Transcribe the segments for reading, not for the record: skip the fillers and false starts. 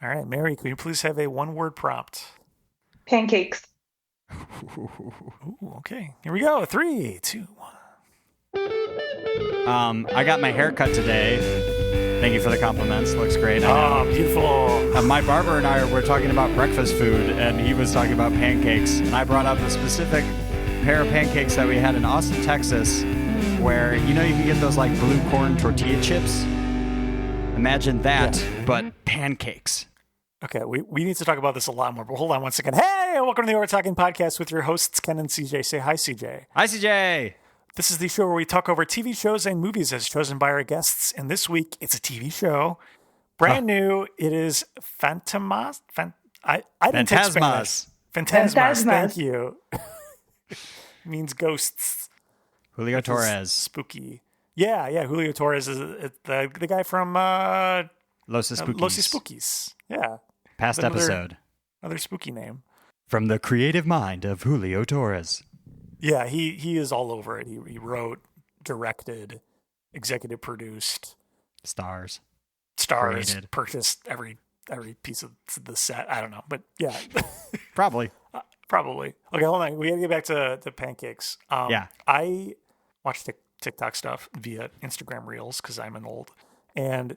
All right, Mary, can you please have a one-word prompt? Pancakes. Ooh, okay, here we go. 3, 2, 1. I got my hair cut today. Thank you for the compliments. Looks great. Oh, beautiful. My barber and I were talking about breakfast food, and he was talking about pancakes. And I brought up a specific pair of pancakes that we had in Austin, Texas, where, you can get those like blue corn tortilla chips. Imagine that, but pancakes. Okay, we need to talk about this a lot more, but hold on one second. Hey, welcome to the Overtalking Podcast with your hosts, Ken and CJ. Say hi, CJ. Hi, CJ. This is the show where we talk over TV shows and movies as chosen by our guests, and this week it's a TV show. Brand new. It is Fantasmas. I didn't take Spanish. Fantasmas. Thank you. It means ghosts. Julio Torres. Spooky. Yeah. Julio Torres is the guy from Los Spookies. Yeah. Past episode. Another spooky name. From the creative mind of Julio Torres. Yeah, he is all over it. He wrote, directed, executive produced. Stars. Created. Purchased every piece of the set. I don't know, but yeah. Probably. Okay, hold on. We got to get back to pancakes. Yeah. I watch TikTok stuff via Instagram Reels because I'm an old. And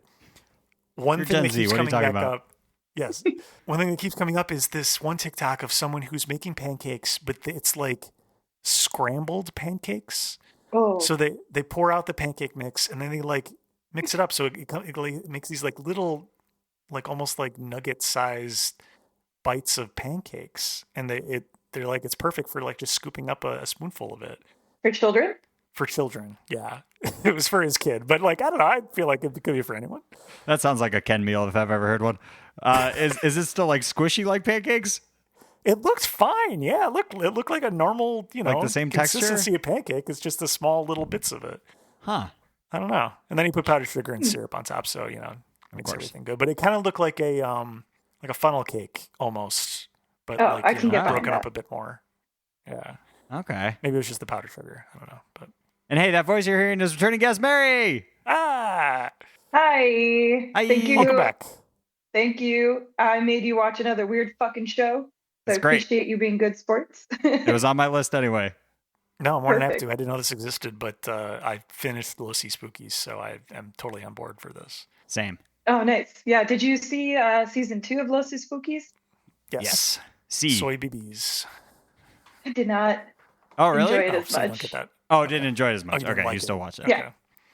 one thing that keeps coming back up. Yes. One thing that keeps coming up is this one TikTok of someone who's making pancakes, but it's like scrambled pancakes. Oh. So they pour out the pancake mix and then they like mix it up. So it makes these like little, like almost like nugget sized bites of pancakes. And they're like, it's perfect for like just scooping up a spoonful of it. For children? For children, yeah. It was for his kid, but like, I don't know. I feel like it could be for anyone. That sounds like a Ken meal if I've ever heard one. Is it still like squishy like pancakes? It looks fine. Yeah, it looked like a normal, like the same consistency of pancake. It's just the small little bits of it. Huh. I don't know. And then he put powdered sugar and syrup on top, so it makes everything good. But it kind of looked like a funnel cake almost, but I can get broken that. up a bit more. Yeah. Okay. Maybe it was just the powdered sugar. I don't know. But and hey, that voice you're hearing is returning guest Mary. Hi. Thank you. Welcome back. Thank you. I made you watch another weird fucking show. So I appreciate you being good sports. It was on my list anyway. No, more than happy to. I didn't know this existed, but I finished Los Spookies, so I am totally on board for this. Same. Oh, nice. Yeah. Did you see season 2 of Los Spookies? Yes. See. Soy BBs. I did not really? enjoy it as so you don't much. get that. Oh, didn't enjoy it as much. Oh, you okay, you still watch it. Yeah. Okay.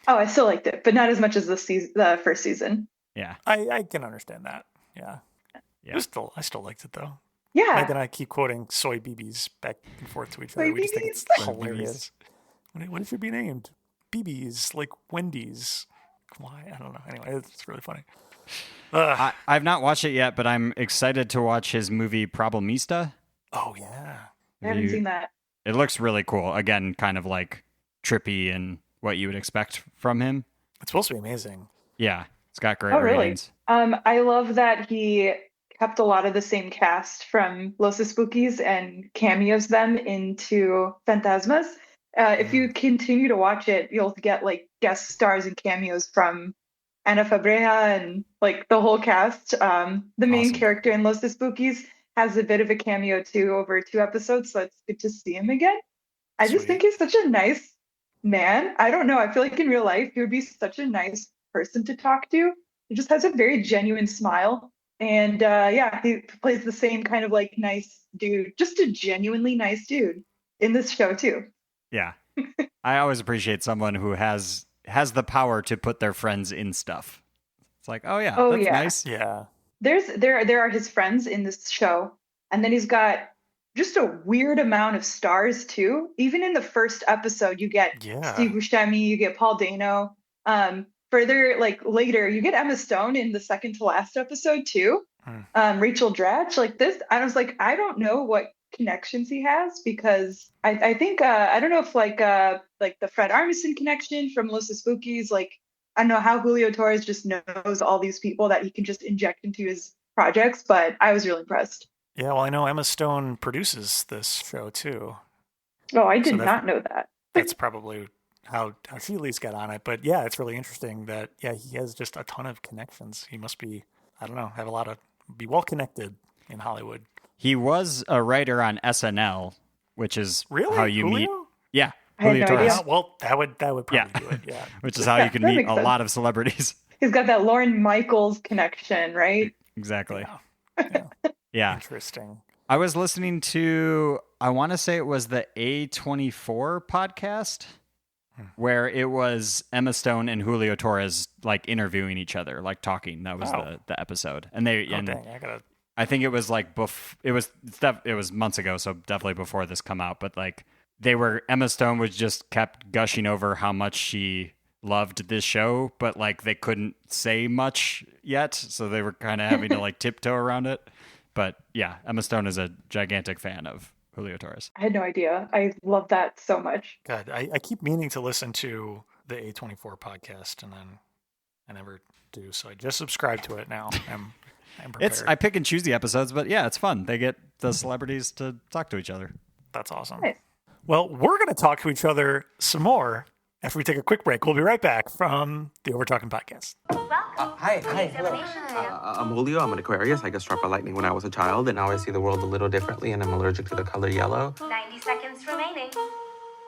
Oh, I still liked it, but not as much as the first season. Yeah. I can understand that. Yeah. I still liked it though. Yeah. Meg and I keep quoting soy BBs back and forth to each other. We just think it's hilarious. What should be named? BBs, like Wendy's. Why? I don't know. Anyway, it's really funny. I've not watched it yet, but I'm excited to watch his movie Problemista. Oh, yeah. I haven't seen that. It looks really cool. Again, kind of like trippy and what you would expect from him. It's supposed to be amazing. Yeah. It's got great ratings. I love that he kept a lot of the same cast from Los Spookies and cameos them into Fantasmas. If you continue to watch it, you'll get like guest stars and cameos from Ana Fabreja and like the whole cast. The main character in Los Spookies has a bit of a cameo too over 2 episodes, so it's good to see him again. I just think he's such a nice man. I don't know. I feel like in real life, he would be such a nice person to talk to. He just has a very genuine smile. And he plays the same kind of like nice dude, just a genuinely nice dude in this show too. Yeah. I always appreciate someone who has the power to put their friends in stuff. It's like, that's nice. Yeah. There are his friends in this show, and then he's got just a weird amount of stars too. Even in the first episode, you get Steve Buscemi, you get Paul Dano. Further, like later, you get Emma Stone in the second to last episode too. Rachel Dratch, like this. I was like, I don't know what connections he has because I think I don't know if like the Fred Armisen connection from Los Spookies, like I don't know how Julio Torres just knows all these people that he can just inject into his projects, but I was really impressed. Yeah, well, I know Emma Stone produces this show too. Oh, I did not know that. That's probably how she at least got on it. But yeah, it's really interesting that he has just a ton of connections. He must be, I don't know, have a lot of be well connected in Hollywood. He was a writer on SNL, which is really how you Julio? meet. Yeah, I had Julio no Torres. idea. Well, that would probably do it. Yeah, Which is how you can meet a lot of celebrities. He's got that Lorne Michaels connection, right? Exactly. Yeah. Yeah. Interesting. I was listening to, I want to say it was the A24 podcast, where it was Emma Stone and Julio Torres like interviewing each other, like talking. That was the episode. And they Dang, I think it was like it was months ago, so definitely before this come out, but like Emma Stone was just kept gushing over how much she loved this show, but like they couldn't say much yet, so they were kind of having to like tiptoe around it. But yeah, Emma Stone is a gigantic fan of Julio Torres. I had no idea. I love that so much. God, I keep meaning to listen to the A24 podcast, and then I never do. So I just subscribed to it now. I'm prepared. I pick and choose the episodes, but yeah, it's fun. They get the celebrities to talk to each other. That's awesome. Nice. Well, we're going to talk to each other some more after we take a quick break. We'll be right back from the Overtalking Podcast. Hi, hello. I'm Julio. I'm an Aquarius. I got struck by lightning when I was a child, and now I see the world a little differently, and I'm allergic to the color yellow. 90 seconds remaining.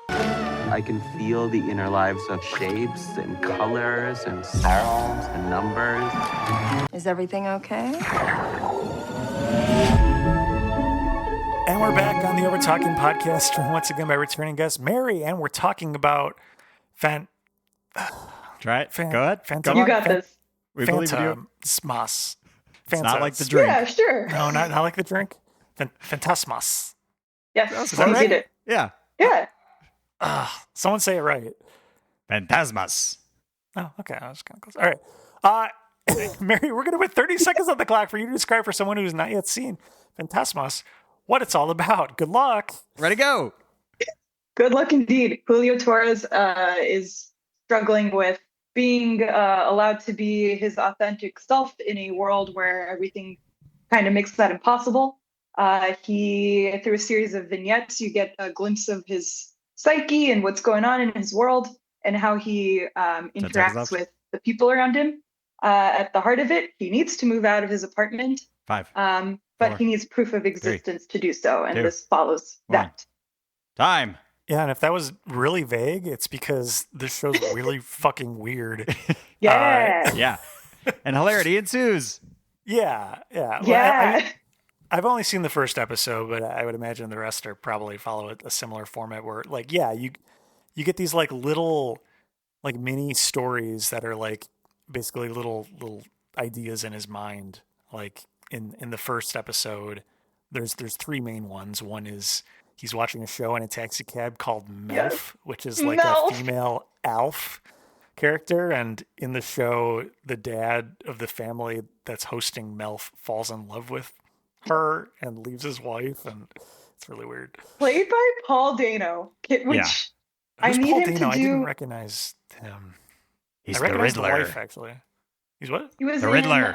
I can feel the inner lives of shapes and colors and sounds and numbers. Is everything okay? And we're back on the Overtalking Podcast, joined once again by returning guest Mary, and we're talking about Try it. Go ahead. You got this. We believe in you. Fantasmas. It's not like the drink. Yeah, sure. No, not like the drink. Fantasmas. Yes, Is that you right? did it. Yeah. Yeah. Someone say it right. Fantasmas. Oh, okay. I was kind of close. All right. Mary, we're going to put 30 seconds on the clock for you to describe for someone who's not yet seen Fantasmas what it's all about. Good luck. Ready, go. Good luck indeed. Julio Torres is struggling with being allowed to be his authentic self in a world where everything kind of makes that impossible. Through a series of vignettes, you get a glimpse of his psyche and what's going on in his world and how he interacts with the people around him. At the heart of it, he needs to move out of his apartment. 5. But he needs proof of existence to do so, and 2, this follows 1. that. Time. Yeah, and if that was really vague, it's because this show's really fucking weird. Yeah. Yeah. And hilarity ensues. Yeah. Well, Yeah. I've only seen the first episode, but I would imagine the rest are probably follow a similar format where, like, yeah, you get these like little like mini stories that are like basically little ideas in his mind. Like in the first episode, there's 3 main ones. One is he's watching a show in a taxi cab called Melf, which is like a female Alf character. And in the show, the dad of the family that's hosting Melf falls in love with her and leaves his wife. And it's really weird. Played by Paul Dano, which Yeah. I Who's need Paul him Dano? to I didn't do. recognize him. He's I the recognize the Riddler. wife, actually. He's what? He was The in, Riddler.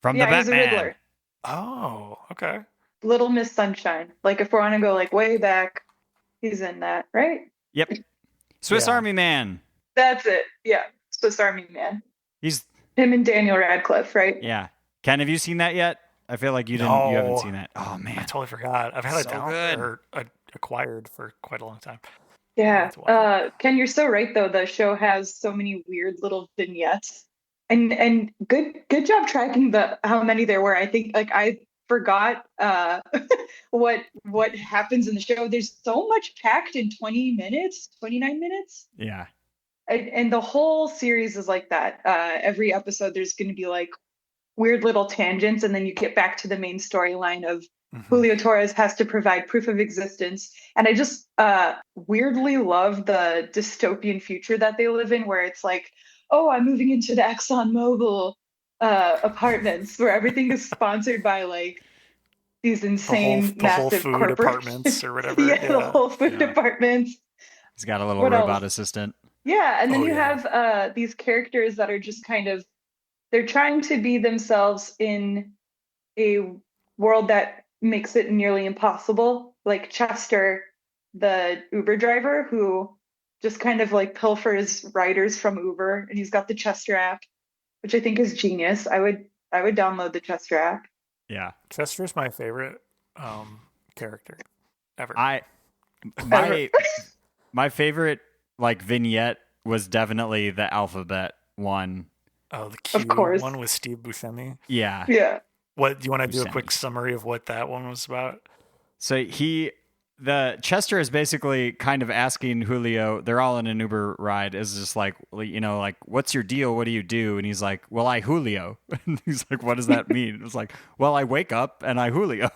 From yeah, the he's a Batman. Riddler. Oh, okay. Little Miss Sunshine. Like if we want to go like way back, he's in that, right? Yep. Swiss Yeah. Army Man. That's it. Yeah, Swiss Army Man. He's Him and Daniel Radcliffe, right? yeah. Ken, have you seen that yet? I feel like you didn't. No. You haven't seen that. Oh I man. totally forgot. I've had it So down good. or acquired for quite a long time. Yeah. That's wonderful. Ken, you're so right though. The show has so many weird little vignettes. And good job tracking how many there were. I think like I forgot what happens in the show. There's so much packed in 29 minutes. Yeah. And the whole series is like that. Every episode there's going to be like weird little tangents, and then you get back to the main storyline of Julio Torres has to provide proof of existence. And I just weirdly love the dystopian future that they live in, where it's like, oh, I'm moving into the ExxonMobil apartments where everything is sponsored by like these insane, the whole massive food corporate apartments or whatever. yeah, the whole food Yeah. departments. He's got a little What robot else? assistant. Yeah, and then Oh, you yeah. have these characters that are just kind of, they're trying to be themselves in a world that makes it nearly impossible. Like Chester, the Uber driver, who just kind of like pilfers riders from Uber, and he's got the Chester app, which I think is genius. I would download the Chester app. Yeah. Chester's my favorite character ever. My favorite like vignette was definitely the alphabet one. Oh, the Q Of course. one with Steve Buscemi. Yeah. Yeah. What do you want to do? A Buscemi. quick summary of what that one was about? So Chester is basically kind of asking Julio, they're all in an Uber ride, is just like, like, what's your deal? What do you do? And he's like, well, I Julio. And he's like, what does that mean? It's like, well, I wake up and I Julio.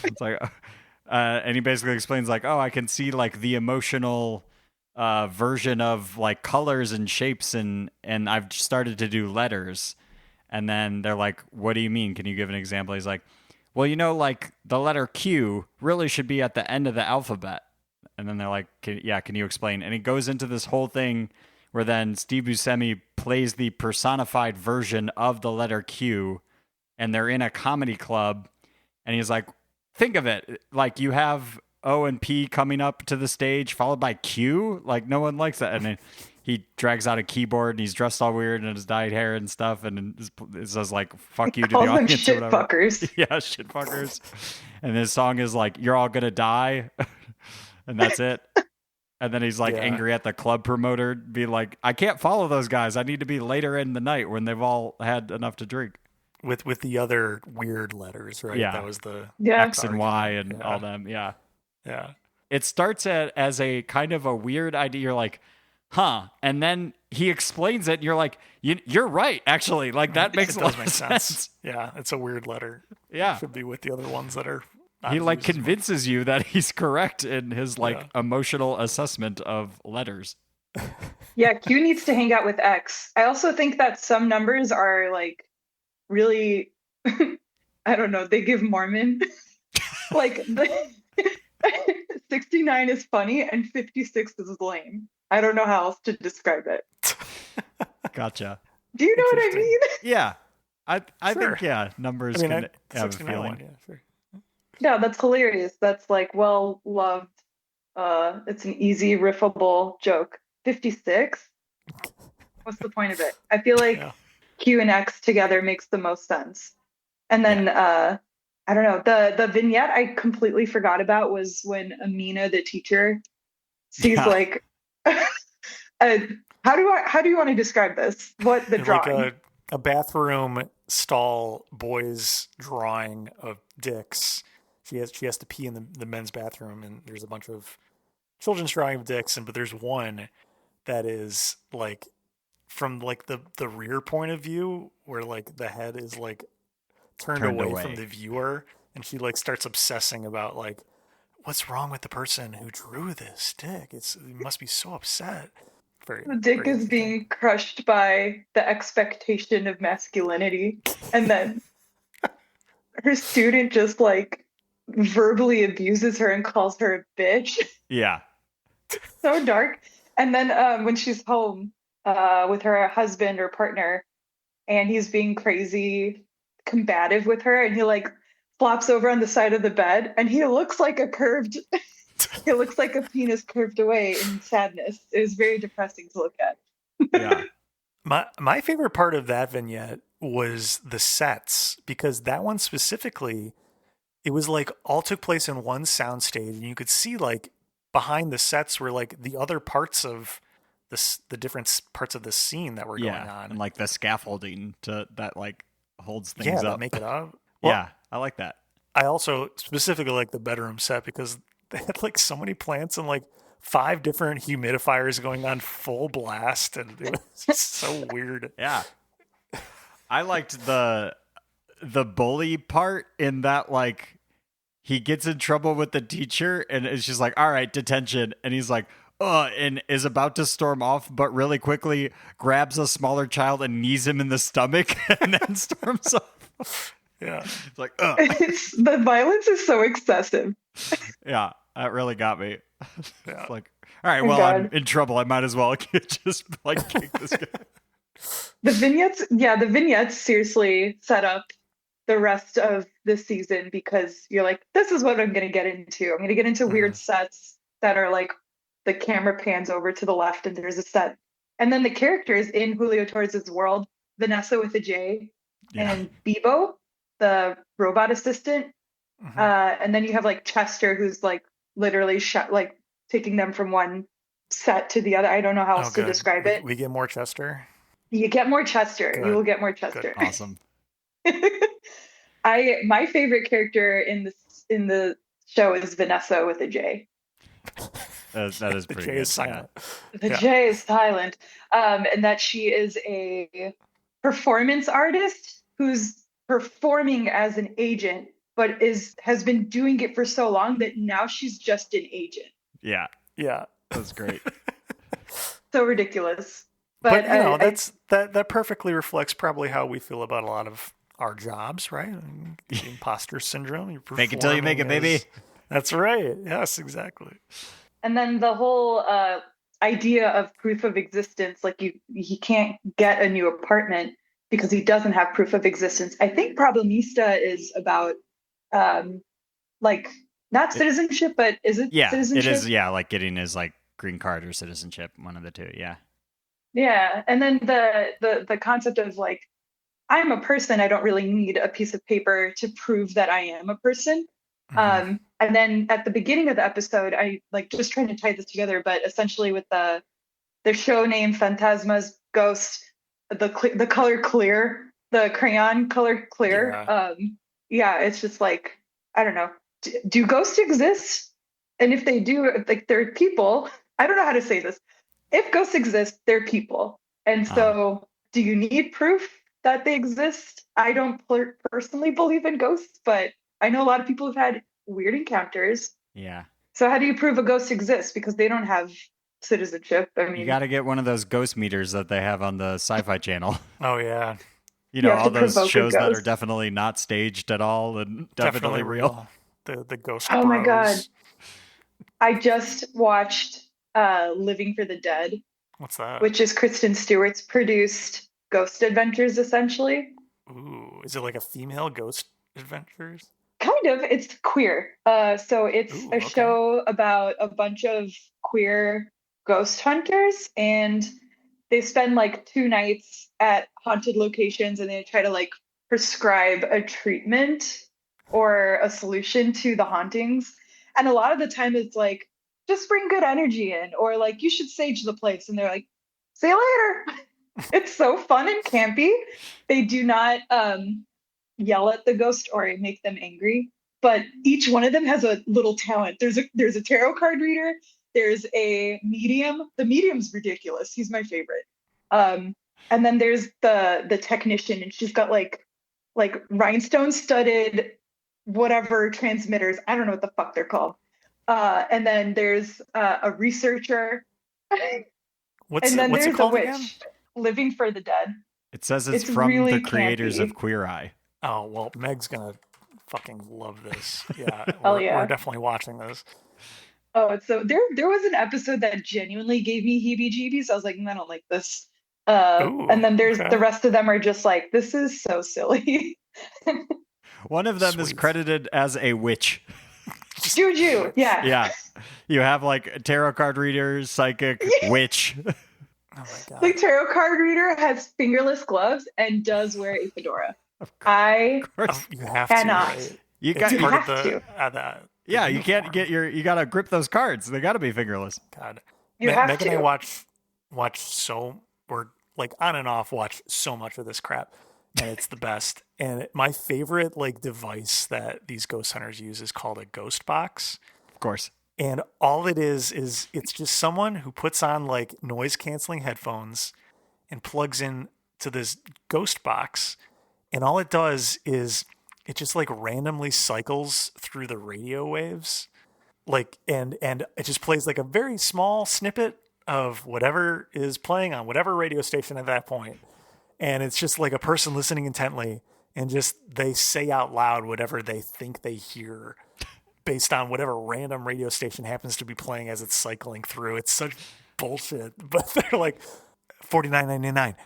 It's like, and he basically explains like, oh, I can see like the emotional version of like colors and shapes and I've started to do letters. And then they're like, what do you mean? Can you give an example? He's like, well, like the letter Q really should be at the end of the alphabet. And then they're like, can you explain? And it goes into this whole thing where then Steve Buscemi plays the personified version of the letter Q, and they're in a comedy club. And he's like, think of it, like you have O and P coming up to the stage, followed by Q. Like no one likes that. And then he drags out a keyboard and he's dressed all weird and his dyed hair and stuff. And it says like, fuck you to the Calls them audience. shit or whatever. fuckers. Yeah, shit fuckers. And his song is like, you're all gonna die. And that's it. And then he's like angry at the club promoter, be like, I can't follow those guys. I need to be later in the night when they've all had enough to drink. With the other weird letters, right? Yeah. That was the X and Y and all them. Yeah. Yeah. It starts as a kind of a weird idea. You're like, huh? And then he explains it and you're like, you're right, actually. Like that makes it a lot does make of sense. Yeah, it's a weird letter. Yeah. It should be with the other ones that are not He like used as much. convinces you that he's correct in his like emotional assessment of letters. Yeah, Q needs to hang out with X. I also think that some numbers are like really, I don't know, they give Mormon. Like 69 is funny and 56 is lame. I don't know how else to describe it. Gotcha. Do you know what I mean? Yeah. I Sure. think, numbers can have a 69 feeling. one, yeah, sure. Yeah, that's hilarious. That's like well loved. It's an easy riffable joke. 56? What's the point of it? I feel like Q and X together makes the most sense. And then I don't know, the vignette I completely forgot about was when Amina, the teacher, sees like how do you want to describe this? What the drawing? Like a bathroom stall boy's drawing of dicks. She has to pee in the men's bathroom, and there's a bunch of children's drawing of dicks, but there's one that is like from like the rear point of view where like the head is like turned away from the viewer, and she like starts obsessing about like what's wrong with the person who drew this dick. It must be so upset. The dick is being crushed by the expectation of masculinity, and then her student just like verbally abuses her and calls her a bitch. Yeah. So dark. And then when she's home with her husband or partner, and he's being crazy combative with her, and he like flops over on the side of the bed, and he looks like a penis curved away in sadness. It was very depressing to look at. Yeah. My favorite part of that vignette was the sets, because that one specifically, it was like all took place in one soundstage, and you could see like behind the sets were like the other parts of the different parts of the scene that were going on, and like the scaffolding that like holds things up, that make it up. Well, yeah, I like that. I also specifically like the bedroom set because they had like so many plants and like 5 different humidifiers going on full blast, and it was just so weird. Yeah, I liked the bully part in that, like he gets in trouble with the teacher and it's just like, all right, detention, and he's like, and is about to storm off, but really quickly grabs a smaller child and knees him in the stomach and then storms off. Yeah, it's like, the violence is so excessive. Yeah, that really got me. Yeah. It's like, all right, well, I'm in trouble. I might as well just like kick this guy. The vignettes seriously set up the rest of the season, because you're like, this is what I'm going to get into. I'm going to get into weird sets that are like the camera pans over to the left and there's a set. And then the characters in Julio Torres' world, Vanessa with a J and Bebo, the robot assistant. Mhm. And then you have like Chester, who's like literally like taking them from one set to the other. I don't know how else to good. describe it. We get more Chester. You get more Chester. Good. You will get more Chester. Awesome. My favorite character in the show is Vanessa with a J. That is The pretty J good. is silent. The Yeah. J is silent. And that she is a performance artist who's performing as an agent, but has been doing it for so long that now she's just an agent. Yeah, Yeah. that's great. So ridiculous. But you know, that perfectly reflects probably how we feel about a lot of our jobs, right? I mean, imposter syndrome. You're Fake it till you make it, performing baby. as- That's right. Yes, exactly. And then the whole idea of proof of existence, like he can't get a new apartment because he doesn't have proof of existence. I think Problemista is about like not citizenship, but is it Yeah, citizenship? it is. Yeah, like getting his like green card or citizenship, one of the two. Yeah. Yeah. And then the concept of like, I'm a person, I don't really need a piece of paper to prove that I am a person. Mhm. And then at the beginning of the episode, I like just trying to tie this together, but essentially with the show name Fantasmas, Ghost, the color clear, the crayon color clear. Yeah, it's just like, I don't know. Do ghosts exist? And if they do, like they're people. I don't know how to say this. If ghosts exist, they're people. And so do you need proof that they exist? I don't personally believe in ghosts, but I know a lot of people have had weird encounters. Yeah. So how do you prove a ghost exists? Because they don't have citizenship. I mean, You got to get one of those ghost meters that they have on the Sci-Fi Channel. Oh yeah. You know, You have all to those provoke a shows that are ghost. definitely not staged at all and definitely real. The ghost. Oh my God. Bros. I just watched Living for the Dead, What's that? which is Kristen Stewart's produced Ghost Adventures, essentially. Ooh, is it like a female ghost adventures? Kind of. It's queer. So it's Ooh, a okay. show about a bunch of queer ghost hunters, and they spend like 2 nights at haunted locations, and they try to like prescribe a treatment or a solution to the hauntings. And a lot of the time it's like, just bring good energy in, or like, you should sage the place. And they're like, see you later. It's so fun and campy. They do not yell at the ghost or make them angry, but each one of them has a little talent. There's a tarot card reader. There's a medium. The medium's ridiculous. He's my favorite. And then there's the technician, and she's got like rhinestone studded whatever transmitters. I don't know what the fuck they're called. And then there's a researcher. What's and then it there's a called witch. again? Living for the Dead. It says it's It's from really the creators campy. of Queer Eye. Oh well, Meg's gonna fucking love this. Yeah, Hell we're, yeah. we're definitely watching this. Oh, it's so there was an episode that genuinely gave me heebie-jeebies. I was like, I don't like this. Ooh, And then there's okay. the rest of them are just like, this is so silly. One of them is Sweet. credited as a witch. Juju, yeah. Yeah. You have like tarot card readers, psychic, witch. Oh my god. The tarot card reader has fingerless gloves and does wear a fedora. I Oh, you have cannot. to. Right? You It's got You part have of the to. that. yeah, you can't uniform. get you got to grip those cards. They got to be fingerless. God. You have Meg and I to. watch so we're like on and off watch so much of this crap, and it's the best. And my favorite like device that these ghost hunters use is called a ghost box. Of course. And all it is it's just someone who puts on like noise canceling headphones and plugs in to this ghost box, and all it does is it just like randomly cycles through the radio waves, like and it just plays like a very small snippet of whatever is playing on whatever radio station at that point. And it's just like a person listening intently, and just they say out loud whatever they think they hear based on whatever random radio station happens to be playing as it's cycling through. It's such bullshit, but they're like $49.99.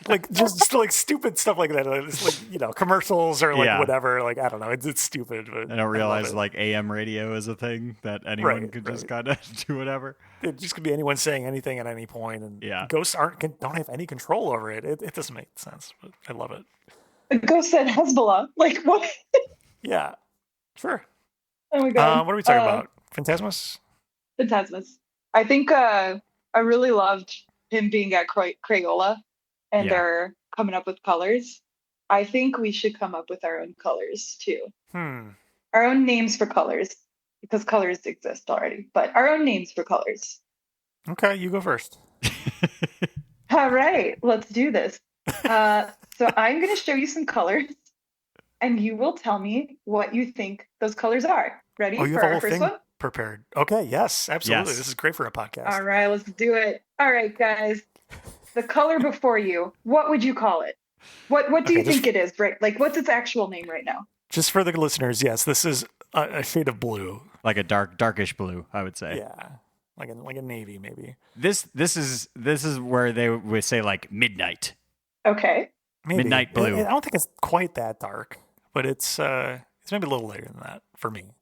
like just like stupid stuff like that. It's like, you know, commercials or like Yeah. whatever. Like, I don't know. It's stupid. But I don't realize like AM radio is a thing that anyone Right, could just right. kind of do whatever. it just could be anyone saying anything at any point, and Yeah. ghosts don't have any control over it. It doesn't make sense, but I love it. A ghost said Hezbollah. Like, what? Yeah, sure. Oh my god. What are we talking about? Fantasmas? Fantasmas. I think I really loved him being at Crayola and they're coming up with colors. I think we should come up with our own colors too. Our own names for colors, because colors exist already, but our own names for colors. Okay, you go first. All right, let's do this. So I'm going to show you some colors, and you will tell me what you think those colors are. Ready you for have a our whole first thing one? prepared. Okay, yes, absolutely. Yes. This is great for a podcast. All right, let's do it. All right, guys. The color before you, what would you call it? What do you think it is? Right, like what's its actual name right now? Just for the listeners, yes, this is a shade of blue. Like a darkish blue, I would say. Yeah, like a navy maybe. This is where they would say like midnight. Okay. Maybe. Midnight blue. I don't think it's quite that dark, but it's maybe a little lighter than that for me.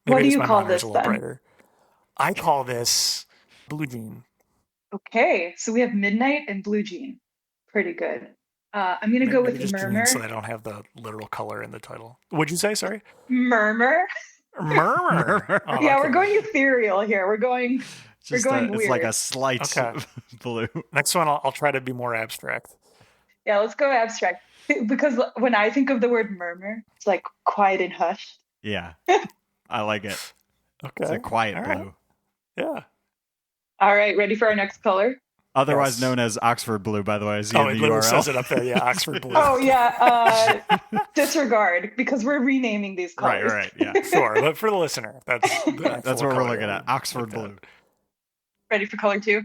Maybe What do you my call monitor's this a little then? brighter. I call this blue jean. Okay, so we have midnight and blue jean. Pretty good. I'm gonna go Maybe with just murmur. jeans, so they don't have the literal color in the title. What'd you say? Sorry. Murmur. Murmur. Oh, Yeah, okay. we're going ethereal here. We're going going It's weird. like a slight blue. Next one, I'll try to be more abstract. Yeah, let's go abstract. Because when I think of the word murmur, it's like quiet and hushed. Yeah, I like it. Okay. It's a quiet All blue. right. Yeah. All right, ready for our next color? Otherwise Yes. known as Oxford blue, by the way. I see in It the literally URL. says it up there. Yeah, Oxford blue. Oh yeah, disregard because we're renaming these colors. Right, yeah. Sure, but for the listener, that's That's what we're looking at. Oxford blue. Ready for color 2?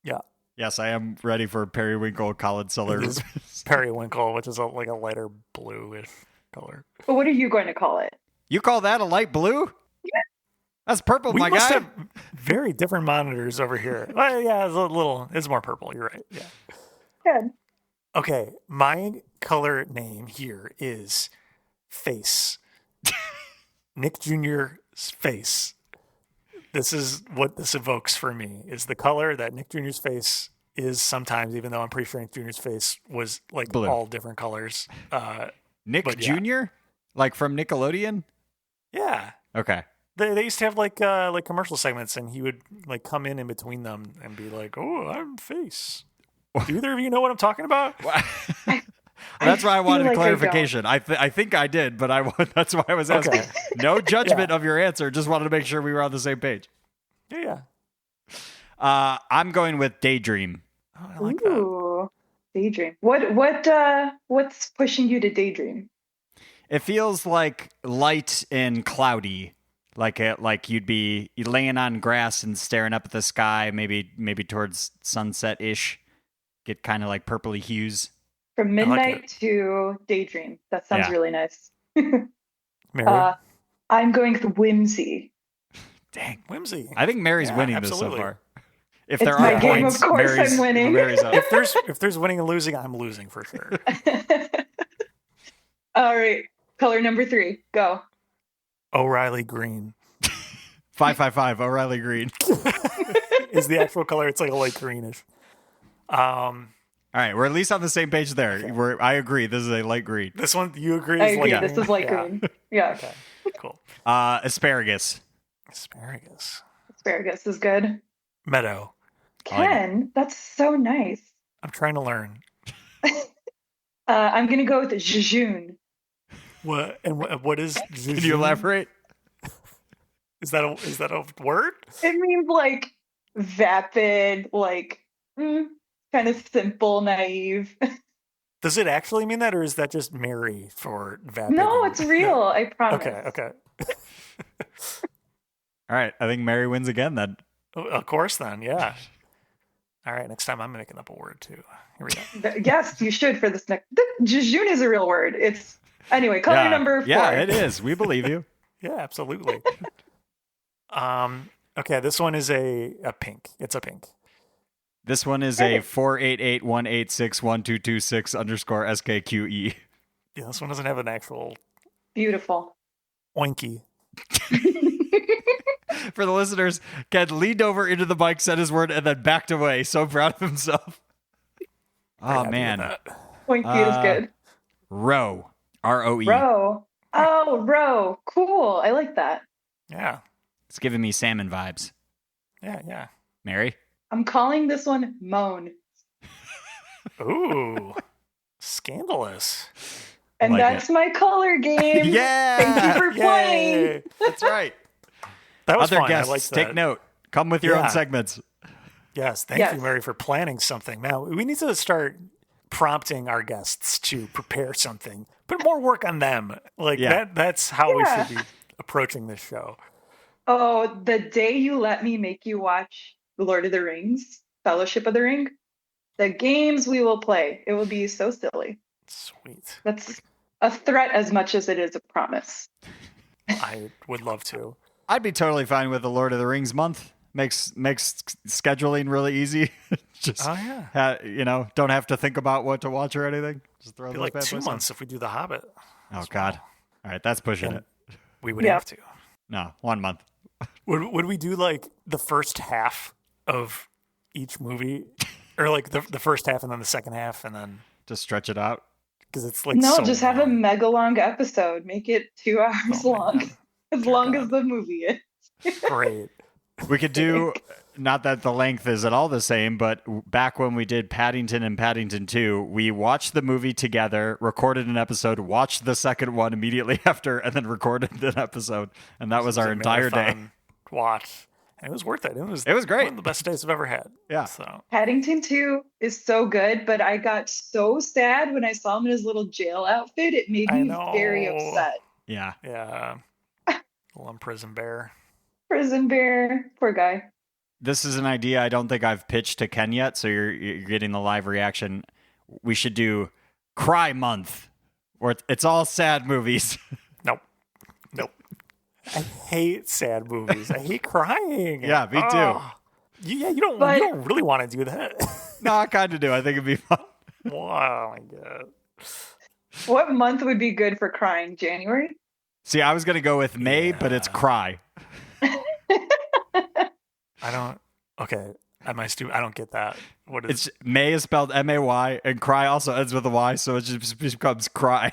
Yeah. Yes, I am ready for periwinkle Colin Suller. It is periwinkle, which is like a lighter bluish color. But what are you going to call it? You call that a light blue? Yeah. That's purple, We my must guy. have very different monitors over here. Well, yeah, it's more purple. You're right. Yeah. Good. Okay, my color name here is Face. Nick Jr.'s face. This is what this evokes for me, is the color that Nick Jr.'s face is sometimes, even though I'm pretty sure Nick Jr.'s face was like Blue. all different colors. Nick but yeah. Jr.? Like from Nickelodeon? Yeah. Okay. They used to have like commercial segments, and he would like come in between them and be like, "Oh, I'm Face." Do either of you know what I'm talking about? That's why I wanted like I clarification. I think I did, but that's why I was asking. Okay. No judgment of your answer. Just wanted to make sure we were on the same page. Yeah. I'm going with Daydream. Oh, I like that. Ooh, daydream. What's pushing you to daydream? It feels like light and cloudy, like you'd be laying on grass and staring up at the sky, maybe towards sunset ish. Get kind of like purpley hues. From like midnight to daydream. That sounds Yeah. really nice. Mary, I'm going with whimsy. Dang, whimsy. I think Mary's Yeah, winning absolutely. this so far. If It's there my are game, points, of course Mary's, I'm winning. Mary's up. If there's winning and losing, I'm losing for sure. All right, color number 3, go. O'Reilly green 555 O'Reilly Green. is the actual color. It's like a light greenish. All right, we're at least on the same page there. I agree. This is a light green. This one you agree I is agree. light This green? is light Yeah. green. Yeah, Okay, cool. Asparagus. Asparagus. asparagus is good. Meadow. Ken, that's so nice. I'm trying to learn. I'm gonna go with jejune. What and what is? Can you elaborate? Is that a word? It means like vapid, like kind of simple, naive. Does it actually mean that, or is that just Mary for vapid? No, it's real. I promise. Okay. All right, I think Mary wins again then. Of course, then, yeah. All right, next time I'm making up a word too. Here we go. Yes, you should for this next. Jejune is a real word. It's anyway. Color number 4. Yeah, it is. We believe you. Yeah, absolutely. Okay, this one is a pink. It's a pink. This one is a 488-186-1226_SKQE. Yeah, this one doesn't have an actual Beautiful. oinky. For the listeners, Ken leaned over into the mic, said his word, and then backed away. So proud of himself. Very Oh, happy with man. that. Pointy is good. Roe. R-O-E. Roe. Oh, Roe. Cool. I like that. Yeah. It's giving me salmon vibes. Yeah. Mary? I'm calling this one Moan. Ooh. Scandalous. And like that's my color game. Yeah. Thank you for playing. Yay. That's right. That was Other fun. guests, I like that. take note. Come with your own segments. Yes. Thank you, Mary, for planning something. Now, we need to start prompting our guests to prepare something. Put more work on them. That's how we should be approaching this show. Oh, the day you let me make you watch The Lord of the Rings, Fellowship of the Ring, the games we will play, it will be so silly. Sweet. That's a threat as much as it is a promise. I would love to. I'd be totally fine with the Lord of the Rings month. Makes scheduling really easy. Just don't have to think about what to watch or anything. Just throw It'd be those like bad 2 boys months if we do The Hobbit. Oh God! All right, that's pushing it. We would have to. No, 1 month. Would we do like the first half of each movie, or like the first half and then the second half, and then just stretch it out? Because it's like just have a mega long episode. Make it 2 hours long, as long as the movie is. Great. We could do, not that the length is at all the same, but back when we did Paddington and Paddington 2, we watched the movie together, recorded an episode, watched the second one immediately after, and then recorded an episode. And that was our entire day. Watch. And it was worth it. It was great. One of the best days I've ever had. Yeah. So Paddington 2 is so good, but I got so sad when I saw him in his little jail outfit. It made me very upset. Yeah. Yeah. Little prison bear. Prison bear. Poor guy. This is an idea I don't think I've pitched to Ken yet, so you're getting the live reaction. We should do Cry Month, where it's all sad movies. Nope. I hate sad movies. I hate crying. Yeah, me too. You don't really want to do that. No, I kind of do. I think it'd be fun. Wow, my God. What month would be good for crying? January? See, I was going to go with May, but it's Cry. Am I stupid? I don't get that. What is May is spelled M-A-Y, and Cry also ends with a Y, so it just becomes Cry.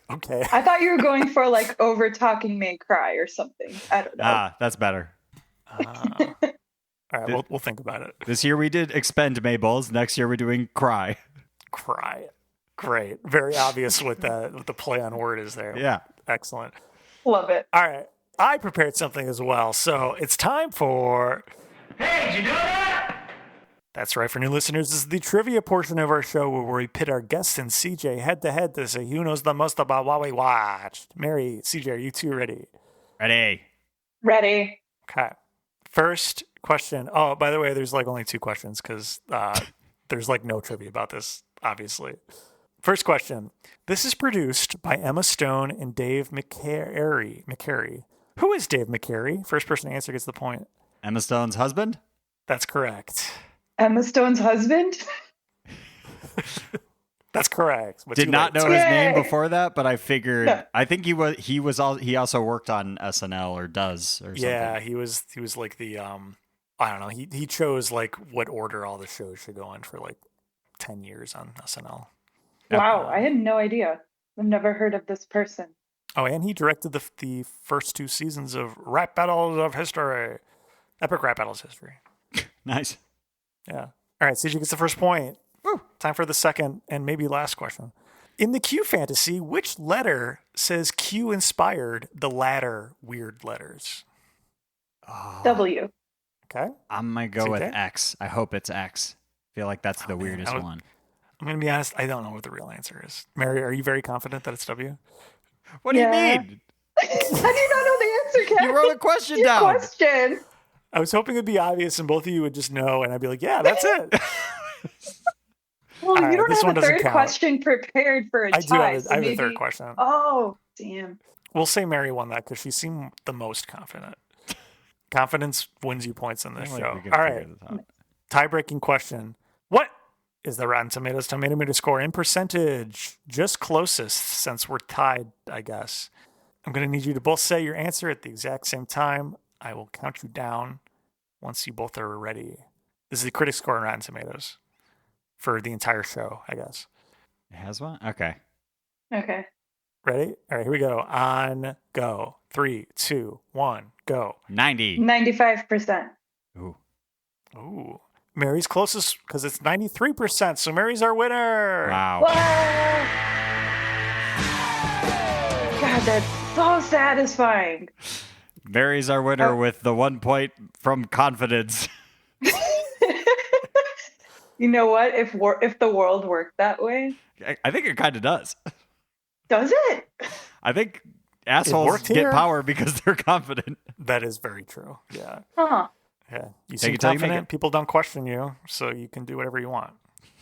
Okay. I thought you were going for like Overtalking May Cry or something. I don't know. That's better. All right, we'll think about it. This year we did Expend Mabels. Next year we're doing Cry. Cry. Great. Very obvious what the play on word is there. Yeah. Excellent. Love it. All right. I prepared something as well. So it's time for... Hey, did you know that? That's right. For new listeners, this is the trivia portion of our show where we pit our guests and CJ head-to-head to say who knows the most about what we watched. Mary, CJ, are you two ready? Ready. Okay. First question. Oh, by the way, there's like only 2 questions because there's like no trivia about this, obviously. First question. This is produced by Emma Stone and Dave McCary. Who is Dave McCary? First person to answer gets the point. Emma Stone's husband? That's correct. Emma Stone's husband? That's correct. Did not know his name before that, but I figured. I think he also worked on SNL or does or something. Yeah, he was like the I don't know. He chose like what order all the shows should go in for like 10 years on SNL. Wow, I had no idea. I've never heard of this person. Oh, and he directed the first 2 seasons of Rap Battles of History. Epic Rap Battles History. Nice. Yeah. All right, CJ gets the first point. Woo. Time for the second and maybe last question. In the Q fantasy, which letter says Q inspired the latter weird letters? W. Okay. I'm going to go CJ? with X. I hope it's X. I feel like that's the weirdest one. I'm going to be honest. I don't know what the real answer is. Mary, are you very confident that it's W? What do you mean? I do not know the answer, Ken. You wrote a question down. I was hoping it'd be obvious and both of you would just know, and I'd be like, yeah, that's it. Well, All you right, don't have a third question prepared for a tie. I have a third question. Oh, damn. We'll say Mary won that because she seemed the most confident. Confidence wins you points in this show. All right. Tie-breaking question. What is the Rotten Tomatoes tomato meter score in percentage? Just closest since we're tied, I guess. I'm going to need you to both say your answer at the exact same time. I will count you down once you both are ready. This is the critic score on Rotten Tomatoes for the entire show, I guess. It has one? Okay. Okay. Ready? All right, here we go. On go. 3, 2, 1, go. 90. 95%. Ooh. Ooh. Mary's closest because it's 93%. So Mary's our winner. Wow. Whoa! God, that's so satisfying. Mary's our winner with the 1 point from confidence. You know what? If the world worked that way, I think it kind of does. does it? I think assholes get power because they're confident. That is very true. Yeah. Huh. Yeah. You seem it till you make confident. it. People don't question you, so you can do whatever you want.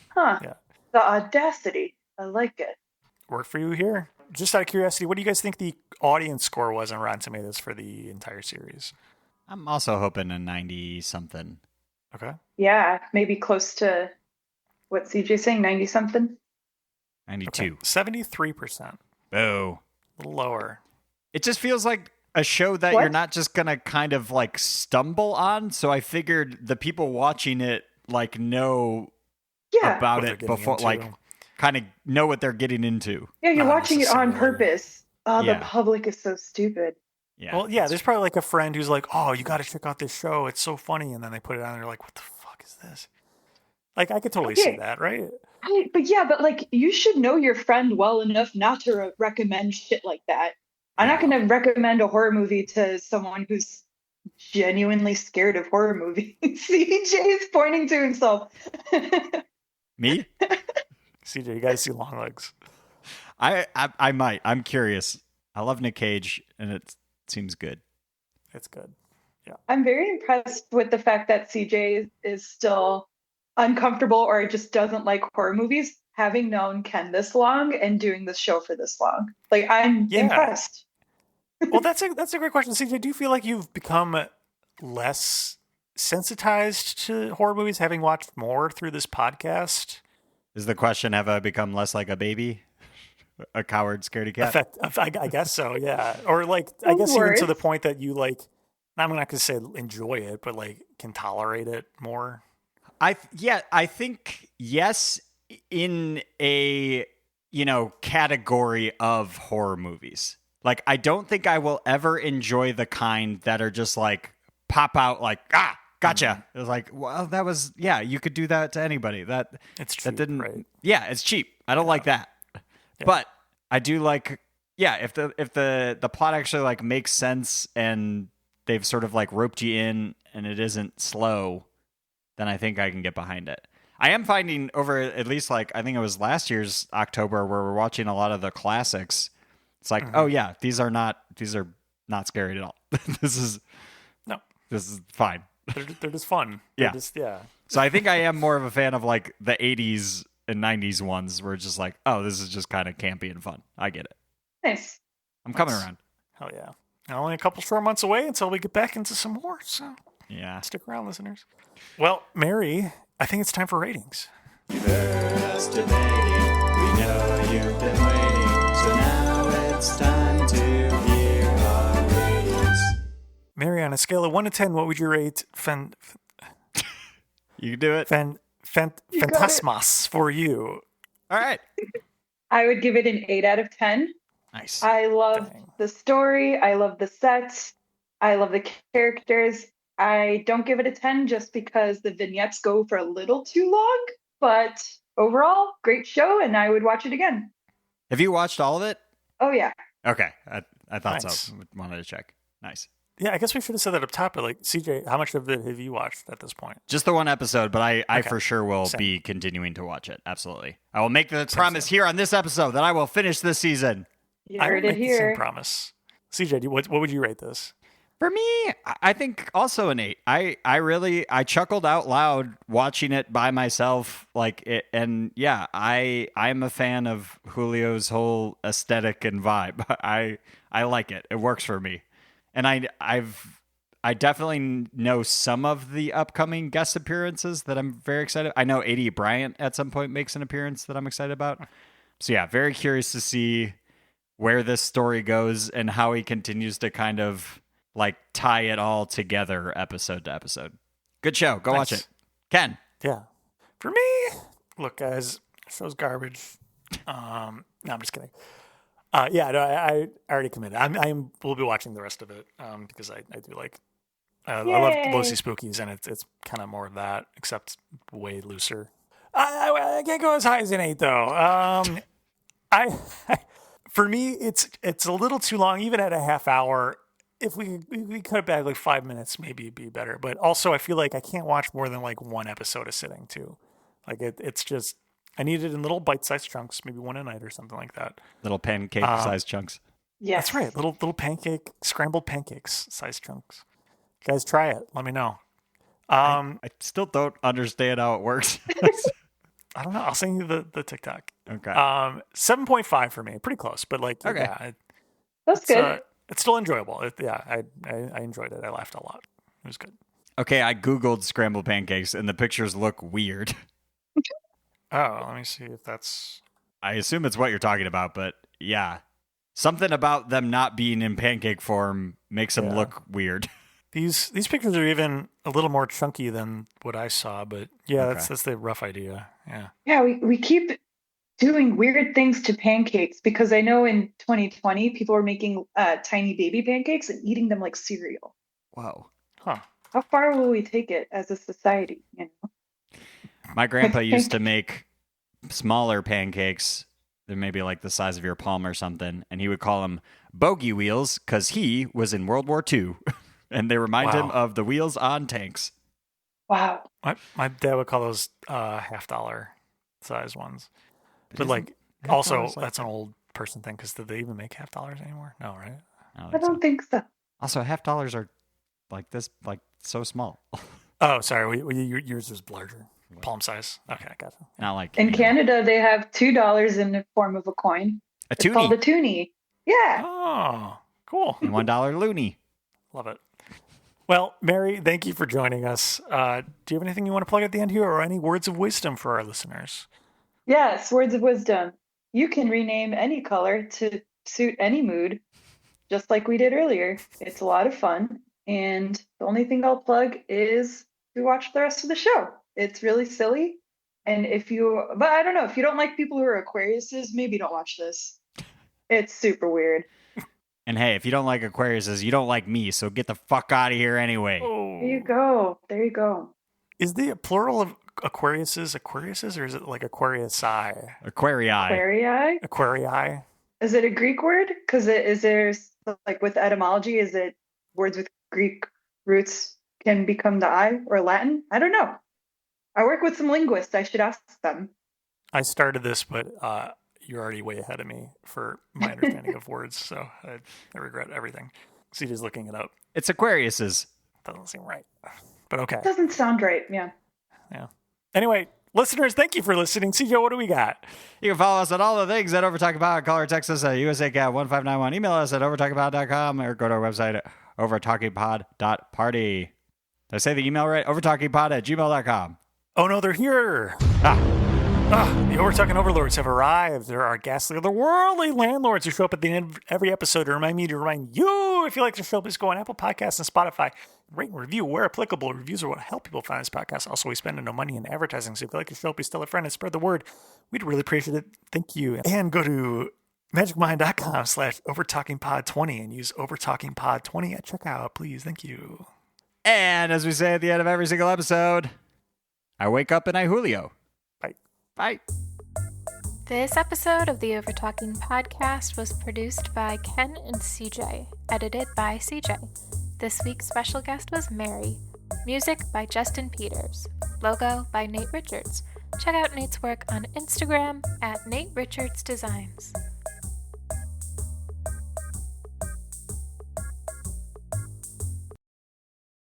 Huh. Yeah. The audacity. I like it. Work for you here. Just out of curiosity, what do you guys think the audience score was on Rotten Tomatoes for the entire series? I'm also hoping a 90-something. Okay. Yeah, maybe close to what CJ's saying, 90 something. 92. Okay. 73%. Boo. A little lower. It just feels like a show that What? you're not just going to kind of like stumble on. So I figured the people watching it like know about What they're it getting before, into. like kind of know what they're getting into. Yeah, you're Not watching it on necessarily. purpose. Oh, Yeah. the public is so stupid. Yeah. Well, yeah, there's probably like a friend who's like, oh, you got to check out this show. It's so funny. And then they put it on and they're like, what the fuck is this? Like, I could totally see Okay. that, right? But like, you should know your friend well enough not to recommend shit like that. I'm not going to recommend a horror movie to someone who's genuinely scared of horror movies. CJ is pointing to himself. Me? CJ, you got to see Long Legs. I might. I'm curious. I love Nick Cage, and it seems good. It's good. I'm very impressed with the fact that CJ is still uncomfortable or just doesn't like horror movies, having known Ken this long and doing this show for this long. Like, I'm impressed. Well, that's a great question. CJ, do you feel like you've become less sensitized to horror movies having watched more through this podcast? Is the question, have I become less like a baby? A coward scaredy cat? I guess so, yeah. Or like, I guess even worse. to the point that you like, I'm not going to say enjoy it, but like can tolerate it more. I think yes, in a category of horror movies. Like, I don't think I will ever enjoy the kind that are just like pop out like, gotcha. It was like, well, that was, you could do that to anybody. It's cheap, that didn't, right? Yeah, it's cheap. I don't like that. Yeah. But I do like, if the plot actually like makes sense and they've sort of like roped you in and it isn't slow, then I think I can get behind it. I am finding over at least like, I think it was last year's October where we're watching a lot of the classics. It's like, oh yeah, these are not scary at all. This is fine. They're just fun. Yeah. Yeah. So I think I am more of a fan of like the 80s and 90s ones where it's just like, oh, this is just kind of campy and fun. I get it. Nice. I'm coming around. Hell yeah. Now only a couple short months away until we get back into some more. So Yeah. stick around, listeners. Well, Mary, I think it's time for ratings. You've heard us debating. We know you've been waiting. So now it's time to hear our ratings. Mary, on a scale of 1 to 10, what would you rate You can do it. Fantasmas for you? All right. I would give it an 8 out of 10. Nice. I love the story. I love the sets. I love the characters. I don't give it a 10 just because the vignettes go for a little too long. But overall, great show, and I would watch it again. Have you watched all of it? Oh, yeah. Okay. I thought Nice. so. Wanted to check. Nice. Yeah, I guess we should have said that up top, but like, CJ, how much of it have you watched at this point? Just the one episode, but I Okay. for sure will Same. be continuing to watch it. Absolutely. I will make the promise here on this episode that I will finish this season. You I heard would it make the same here. promise. CJ, what would you rate this? For me, I think also an 8. I chuckled out loud watching it by myself, like it, and yeah, I'm a fan of Julio's whole aesthetic and vibe. I like it. It works for me, and I definitely know some of the upcoming guest appearances that I'm very excited. I know A.D. Bryant at some point makes an appearance that I'm excited about. So yeah, very curious to see where this story goes and how he continues to kind of like tie it all together episode to episode. Good show. Go watch Nice. it. Ken. Yeah. For me, look, guys, show's garbage. No, I'm just kidding. Yeah, no, I already committed. We'll be watching the rest of it because I do like. I love Loosey Spookies, and it's kind of more of that, except way looser. I can't go as high as an 8 though. For me, it's a little too long, even at a half hour. If we cut it back like 5 minutes, maybe it'd be better. But also, I feel like I can't watch more than like one episode a sitting too. Like it's just I need it in little bite-sized chunks, maybe one a night or something like that. Little pancake-sized chunks. Yeah, that's right. Little scrambled pancakes sized chunks. Guys, try it. Let me know. I still don't understand how it works. I don't know. I'll send you the TikTok. Okay. 7.5 for me. Pretty close, but like, okay. Yeah, that's good. It's still enjoyable. I enjoyed it. I laughed a lot. It was good. Okay, I Googled scrambled pancakes, and the pictures look weird. Oh, let me see if that's... I assume it's what you're talking about, but yeah. Something about them not being in pancake form makes them look weird. These pictures are even a little more chunky than what I saw, but yeah, okay. That's the rough idea. Yeah. Yeah, we keep doing weird things to pancakes because I know in 2020 people were making tiny baby pancakes and eating them like cereal. Wow. Huh. How far will we take it as a society? You know? My grandpa used to make smaller pancakes. They're maybe like the size of your palm or something, and he would call them bogey wheels because he was in World War II. And they remind him of the wheels on tanks. Wow. My dad would call those $50 size ones. But like, also, that's an old person thing because did they even make $50 anymore? No, right? I don't think so. Also, $50 are like this, like so small. Oh, sorry. Yours was larger. Palm size. Okay, I got it. Not like in Canada, they have $2 in the form of a coin. It's called a toonie. Yeah. Oh, cool. And $1 loony. Love it. Well, Mary, thank you for joining us. Do you have anything you want to plug at the end here or any words of wisdom for our listeners? Yes, words of wisdom. You can rename any color to suit any mood, just like we did earlier. It's a lot of fun. And the only thing I'll plug is to watch the rest of the show. It's really silly. And but I don't know, if you don't like people who are Aquariuses, maybe don't watch this. It's super weird. And hey, if you don't like Aquariuses, you don't like me, so get the fuck out of here anyway. Oh. There you go. Is the plural of Aquariuses, or is it like Aquariusi? Aquarii. Is it a Greek word? Because is there, like with etymology, is it words with Greek roots can become the I, or Latin? I don't know. I work with some linguists. I should ask them. I started this, but you're already way ahead of me for my understanding of words, so I regret everything. CJ's looking it up. It's Aquariuses. Doesn't seem right, but okay. Doesn't sound right, yeah. Yeah. Anyway, listeners, thank you for listening. CJ, what do we got? You can follow us on all the things at Overtalking Pod. Call or text us at USACat1591. Email us at overtalkingpod.com or go to our website at overtalkingpod.party. Did I say the email right? overtalkingpod@gmail.com. Oh no, they're here. The Overtalking Overlords have arrived. There are ghastly otherworldly landlords who show up at the end of every episode to remind you, if you like the show, please go on Apple Podcasts and Spotify. Rate and review where applicable. Reviews are what help people find this podcast. Also, we spend no money in advertising, so if you like the show, please tell a friend and spread the word. We'd really appreciate it. Thank you. And go to magicmind.com/overtalkingpod20 and use overtalkingpod20 at checkout, please. Thank you. And as we say at the end of every single episode, I wake up and I Julio. Bye. This episode of the Overtalking Podcast was produced by Ken and CJ, edited by CJ. This week's special guest was Mary. Music by Justin Peters. Logo by Nate Richards. Check out Nate's work on Instagram at Nate Richards Designs.